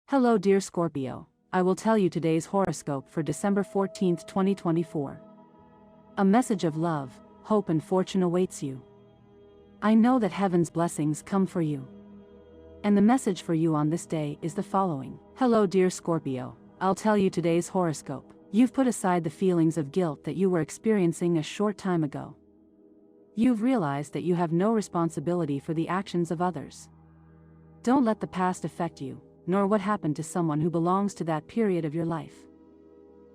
Hello dear Scorpio, I will tell you today's horoscope for December 14th, 2024. A message of love, hope and fortune awaits you. I know that heaven's blessings come for you. And the message for you on this day is the following. Hello dear Scorpio, I'll tell you today's horoscope. You've put aside the feelings of guilt that you were experiencing a short time ago. You've realized that you have no responsibility for the actions of others. Don't let the past affect you, nor what happened to someone who belongs to that period of your life.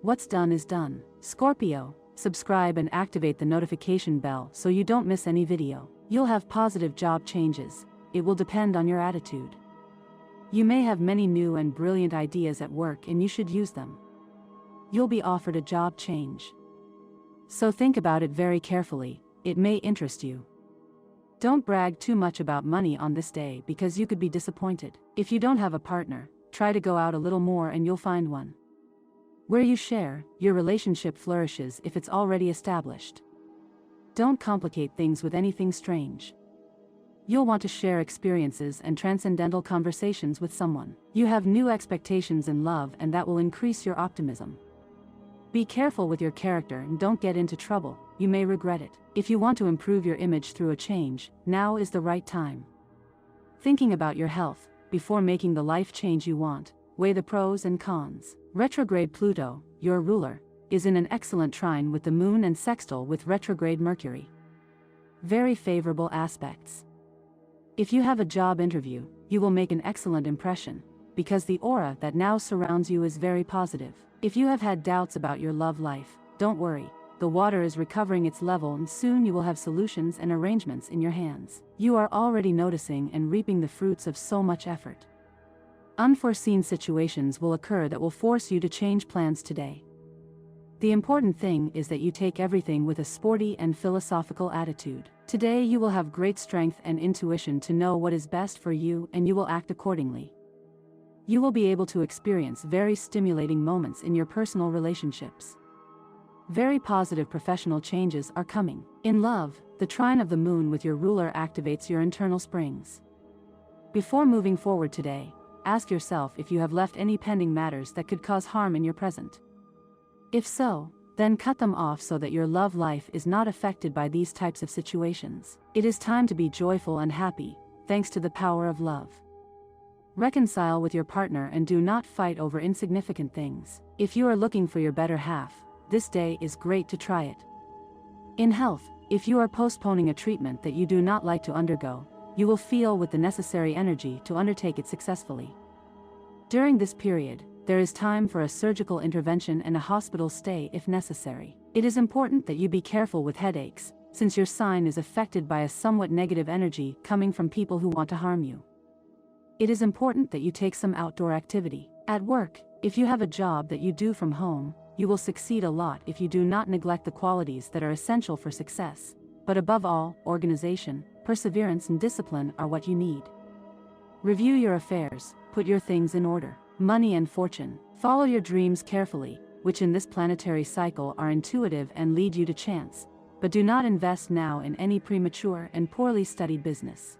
What's done is done. Scorpio, subscribe and activate the notification bell so you don't miss any video. You'll have positive job changes. It will depend on your attitude. You may have many new and brilliant ideas at work and you should use them. You'll be offered a job change. So think about it very carefully, it may interest you. Don't brag too much about money on this day because you could be disappointed. If you don't have a partner, try to go out a little more and you'll find one. Where you share, your relationship flourishes if it's already established. Don't complicate things with anything strange. You'll want to share experiences and transcendental conversations with someone. You have new expectations in love and that will increase your optimism. Be careful with your character and don't get into trouble, you may regret it. If you want to improve your image through a change, now is the right time. Thinking about your health, before making the life change you want, weigh the pros and cons. Retrograde Pluto, your ruler, is in an excellent trine with the moon and sextile with retrograde Mercury. Very favorable aspects. If you have a job interview, you will make an excellent impression, because the aura that now surrounds you is very positive. If you have had doubts about your love life, don't worry, the water is recovering its level and soon you will have solutions and arrangements in your hands. You are already noticing and reaping the fruits of so much effort. Unforeseen situations will occur that will force you to change plans today. The important thing is that you take everything with a sporty and philosophical attitude. Today you will have great strength and intuition to know what is best for you and you will act accordingly. You will be able to experience very stimulating moments in your personal relationships. Very positive professional changes are coming. In love, the trine of the moon with your ruler activates your internal springs. Before moving forward today, ask yourself if you have left any pending matters that could cause harm in your present. If so, then cut them off so that your love life is not affected by these types of situations. It is time to be joyful and happy, thanks to the power of love. Reconcile with your partner and do not fight over insignificant things. If you are looking for your better half, this day is great to try it. In health, if you are postponing a treatment that you do not like to undergo, you will feel with the necessary energy to undertake it successfully. During this period, there is time for a surgical intervention and a hospital stay if necessary. It is important that you be careful with headaches, since your sign is affected by a somewhat negative energy coming from people who want to harm you. It is important that you take some outdoor activity. At work, if you have a job that you do from home, you will succeed a lot if you do not neglect the qualities that are essential for success. But above all, organization, perseverance and discipline are what you need. Review your affairs, put your things in order. Money and fortune. Follow your dreams carefully, which in this planetary cycle are intuitive and lead you to chance, but do not invest now in any premature and poorly studied business.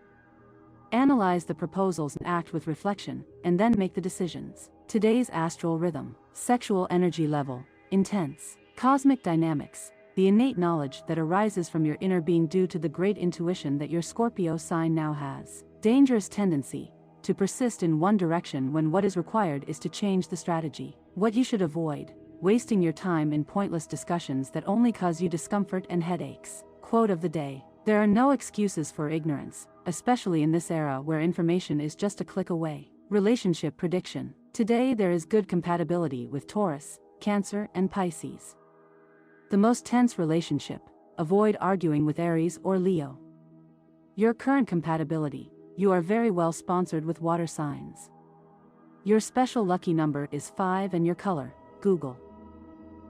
Analyze the proposals and act with reflection, and then make the decisions. Today's astral rhythm. Sexual energy level. Intense. Cosmic dynamics. The innate knowledge that arises from your inner being due to the great intuition that your Scorpio sign now has. Dangerous tendency. To persist in one direction when what is required is to change the strategy. What you should avoid. Wasting your time in pointless discussions that only cause you discomfort and headaches. Quote of the day. There are no excuses for ignorance, especially in this era where information is just a click away. Relationship prediction. Today there is good compatibility with Taurus, Cancer and Pisces. The most tense relationship. Avoid arguing with Aries or Leo. Your current compatibility. You are very well sponsored with water signs. Your special lucky number is 5 and your color, Google.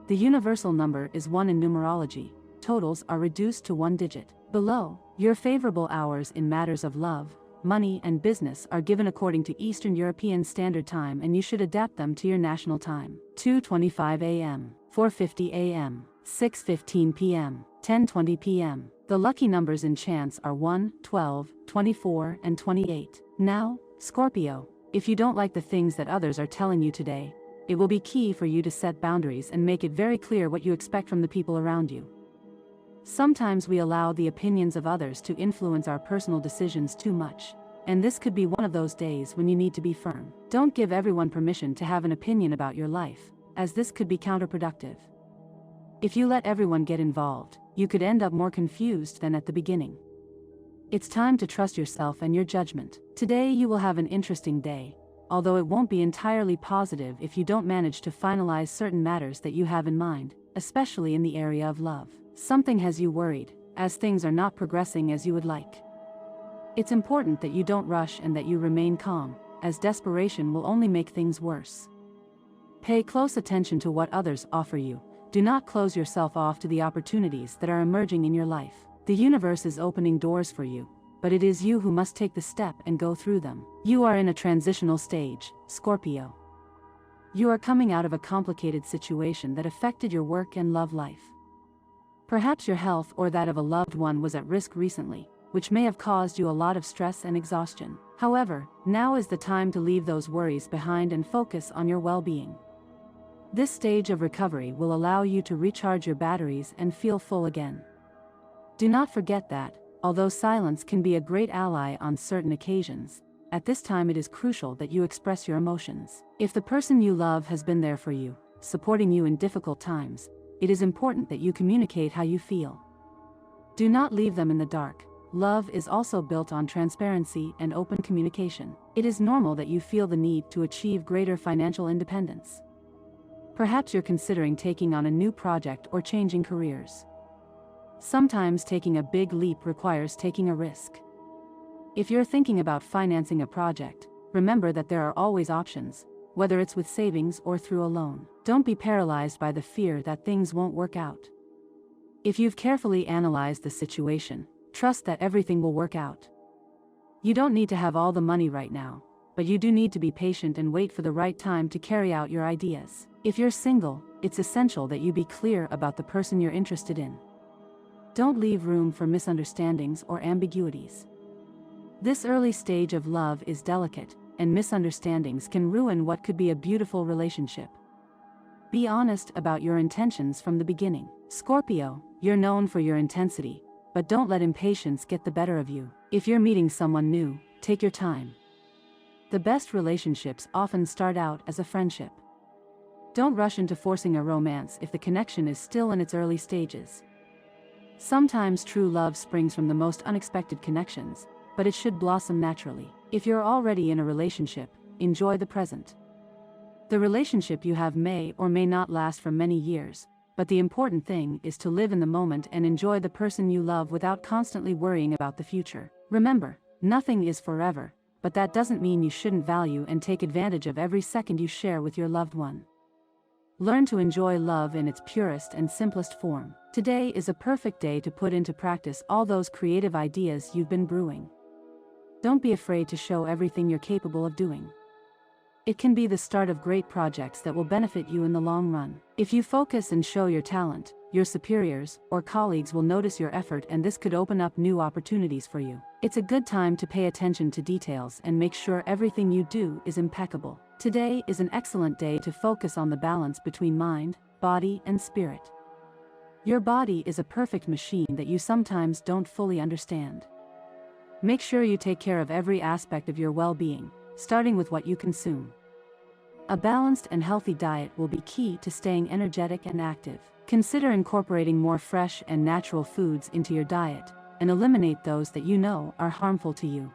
The universal number is 1 in numerology. Totals are reduced to 1 digit. Below, your favorable hours in matters of love, money and business are given according to Eastern European Standard Time and you should adapt them to your national time. 2:25 a.m., 4:50 a.m., 6:15 p.m., 10:20 p.m. The lucky numbers in chance are 1, 12, 24 and 28. Now, Scorpio, If you don't like the things that others are telling you today, it will be key for you to set boundaries and make it very clear what you expect from the people around you. Sometimes we allow the opinions of others to influence our personal decisions too much, and this could be one of those days when you need to be firm. Don't give everyone permission to have an opinion about your life, as this could be counterproductive. If you let everyone get involved, you could end up more confused than at the beginning. It's time to trust yourself and your judgment. Today you will have an interesting day, although it won't be entirely positive if you don't manage to finalize certain matters that you have in mind, especially in the area of love. Something has you worried, as things are not progressing as you would like. It's important that you don't rush and that you remain calm, as desperation will only make things worse. Pay close attention to what others offer you. Do not close yourself off to the opportunities that are emerging in your life. The universe is opening doors for you, but it is you who must take the step and go through them. You are in a transitional stage, Scorpio. You are coming out of a complicated situation that affected your work and love life. Perhaps your health or that of a loved one was at risk recently, which may have caused you a lot of stress and exhaustion. However, now is the time to leave those worries behind and focus on your well-being. This stage of recovery will allow you to recharge your batteries and feel full again. Do not forget that, although silence can be a great ally on certain occasions, at this time it is crucial that you express your emotions. If the person you love has been there for you, supporting you in difficult times, it is important that you communicate how you feel. Do not leave them in the dark. Love is also built on transparency and open communication. It is normal that you feel the need to achieve greater financial independence. Perhaps you're considering taking on a new project or changing careers. Sometimes taking a big leap requires taking a risk. If you're thinking about financing a project, remember that there are always options, whether it's with savings or through a loan. Don't be paralyzed by the fear that things won't work out. If you've carefully analyzed the situation, trust that everything will work out. You don't need to have all the money right now, but you do need to be patient and wait for the right time to carry out your ideas. If you're single, it's essential that you be clear about the person you're interested in. Don't leave room for misunderstandings or ambiguities. This early stage of love is delicate, and misunderstandings can ruin what could be a beautiful relationship. Be honest about your intentions from the beginning. Scorpio, you're known for your intensity, but don't let impatience get the better of you. If you're meeting someone new, take your time. The best relationships often start out as a friendship. Don't rush into forcing a romance if the connection is still in its early stages. Sometimes true love springs from the most unexpected connections, but it should blossom naturally. If you're already in a relationship, enjoy the present. The relationship you have may or may not last for many years, but the important thing is to live in the moment and enjoy the person you love without constantly worrying about the future. Remember, nothing is forever, but that doesn't mean you shouldn't value and take advantage of every second you share with your loved one. Learn to enjoy love in its purest and simplest form. Today is a perfect day to put into practice all those creative ideas you've been brewing. Don't be afraid to show everything you're capable of doing. It can be the start of great projects that will benefit you in the long run. If you focus and show your talent, your superiors or colleagues will notice your effort, and this could open up new opportunities for you. It's a good time to pay attention to details and make sure everything you do is impeccable. Today is an excellent day to focus on the balance between mind, body, and spirit. Your body is a perfect machine that you sometimes don't fully understand. Make sure you take care of every aspect of your well-being, starting with what you consume. A balanced and healthy diet will be key to staying energetic and active. Consider incorporating more fresh and natural foods into your diet, and eliminate those that you know are harmful to you.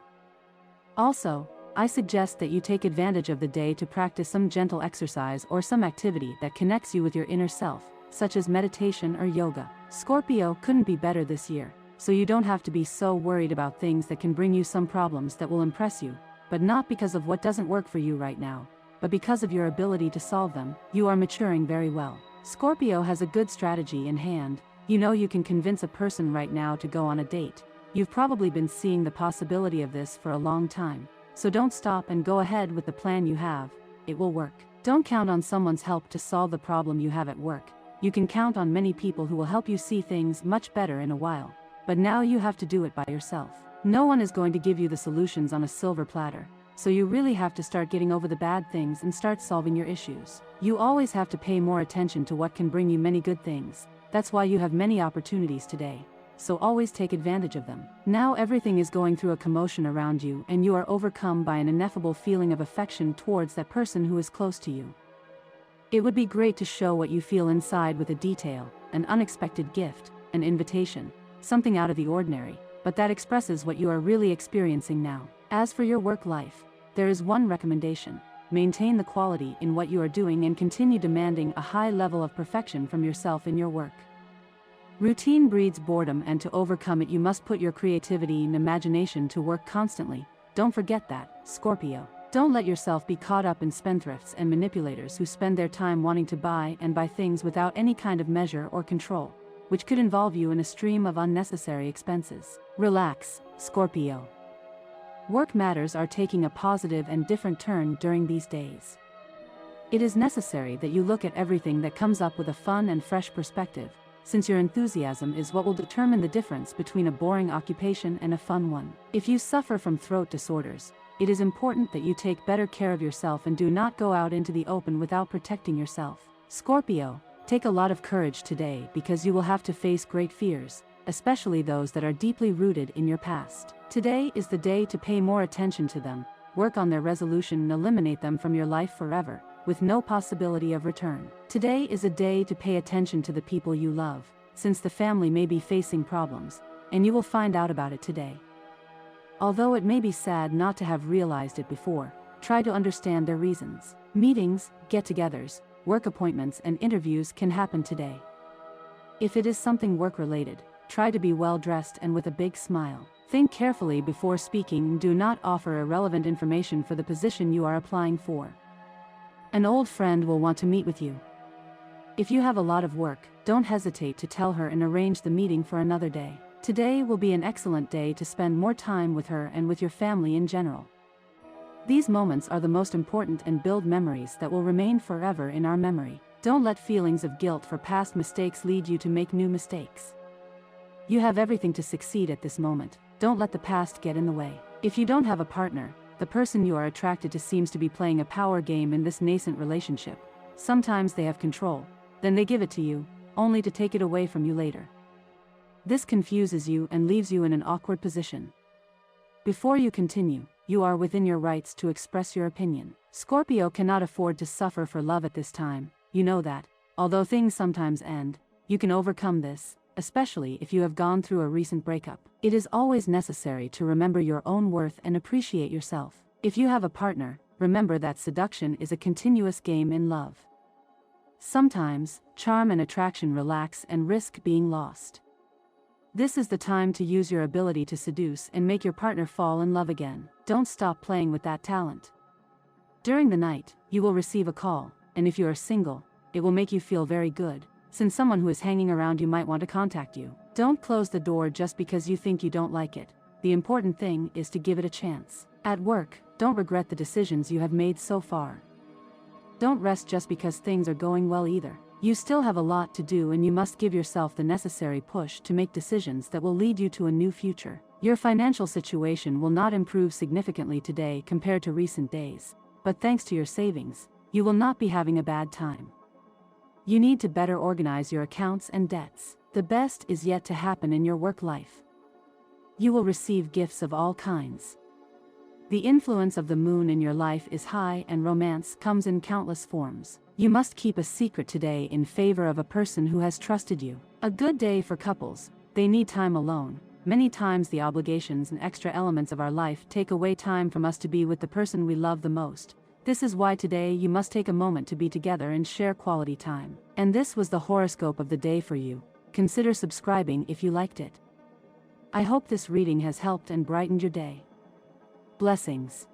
Also, I suggest that you take advantage of the day to practice some gentle exercise or some activity that connects you with your inner self, such as meditation or yoga. Scorpio couldn't be better this year, so you don't have to be so worried about things that can bring you some problems that will impress you, but not because of what doesn't work for you right now, but because of your ability to solve them. You are maturing very well. Scorpio has a good strategy in hand. You know you can convince a person right now to go on a date. You've probably been seeing the possibility of this for a long time. So don't stop and go ahead with the plan you have. It will work. Don't count on someone's help to solve the problem you have at work. You can count on many people who will help you see things much better in a while. But now you have to do it by yourself. No one is going to give you the solutions on a silver platter. so you really have to start getting over the bad things and start solving your issues. You always have to pay more attention to what can bring you many good things. That's why you have many opportunities today, so always take advantage of them. Now everything is going through a commotion around you and you are overcome by an ineffable feeling of affection towards that person who is close to you. It would be great to show what you feel inside with a detail, an unexpected gift, an invitation, something out of the ordinary, but that expresses what you are really experiencing now. As for your work life, there is one recommendation: maintain the quality in what you are doing and continue demanding a high level of perfection from yourself in your work. Routine breeds boredom, and to overcome it you must put your creativity and imagination to work constantly. Don't forget that, Scorpio. Don't let yourself be caught up in spendthrifts and manipulators who spend their time wanting to buy things without any kind of measure or control, which could involve you in a stream of unnecessary expenses. Relax, Scorpio. Work matters are taking a positive and different turn during these days. It is necessary that you look at everything that comes up with a fun and fresh perspective, since your enthusiasm is what will determine the difference between a boring occupation and a fun one. If you suffer from throat disorders, it is important that you take better care of yourself and do not go out into the open without protecting yourself. Scorpio, take a lot of courage today because you will have to face great fears, especially those that are deeply rooted in your past. Today is the day to pay more attention to them, work on their resolution and eliminate them from your life forever, with no possibility of return. Today is a day to pay attention to the people you love, since the family may be facing problems, and you will find out about it today. Although it may be sad not to have realized it before, try to understand their reasons. Meetings, get-togethers, work appointments and interviews can happen today. If it is something work-related, try to be well-dressed and with a big smile. Think carefully before speaking and do not offer irrelevant information for the position you are applying for. An old friend will want to meet with you. If you have a lot of work, don't hesitate to tell her and arrange the meeting for another day. Today will be an excellent day to spend more time with her and with your family in general. These moments are the most important and build memories that will remain forever in our memory. Don't let feelings of guilt for past mistakes lead you to make new mistakes. You have everything to succeed at this moment. Don't let the past get in the way. If you don't have a partner, the person you are attracted to seems to be playing a power game in this nascent relationship. Sometimes they have control, then they give it to you, only to take it away from you later. This confuses you and leaves you in an awkward position. Before you continue, you are within your rights to express your opinion. Scorpio cannot afford to suffer for love at this time, you know that. Although things sometimes end, you can overcome this, especially if you have gone through a recent breakup. It is always necessary to remember your own worth and appreciate yourself. If you have a partner, remember that seduction is a continuous game in love. Sometimes, charm and attraction relax and risk being lost. This is the time to use your ability to seduce and make your partner fall in love again. Don't stop playing with that talent. During the night, you will receive a call, and if you are single, it will make you feel very good, since someone who is hanging around you might want to contact you. Don't close the door just because you think you don't like it. The important thing is to give it a chance. At work, don't regret the decisions you have made so far. Don't rest just because things are going well either. You still have a lot to do and you must give yourself the necessary push to make decisions that will lead you to a new future. Your financial situation will not improve significantly today compared to recent days, but thanks to your savings, you will not be having a bad time. You need to better organize your accounts and debts. The best is yet to happen in your work life. You will receive gifts of all kinds. The influence of the moon in your life is high and romance comes in countless forms. You must keep a secret today in favor of a person who has trusted you. A good day for couples. They need time alone. Many times the obligations and extra elements of our life take away time from us to be with the person we love the most. This is why today you must take a moment to be together and share quality time. And this was the horoscope of the day for you. Consider subscribing if you liked it. I hope this reading has helped and brightened your day. Blessings.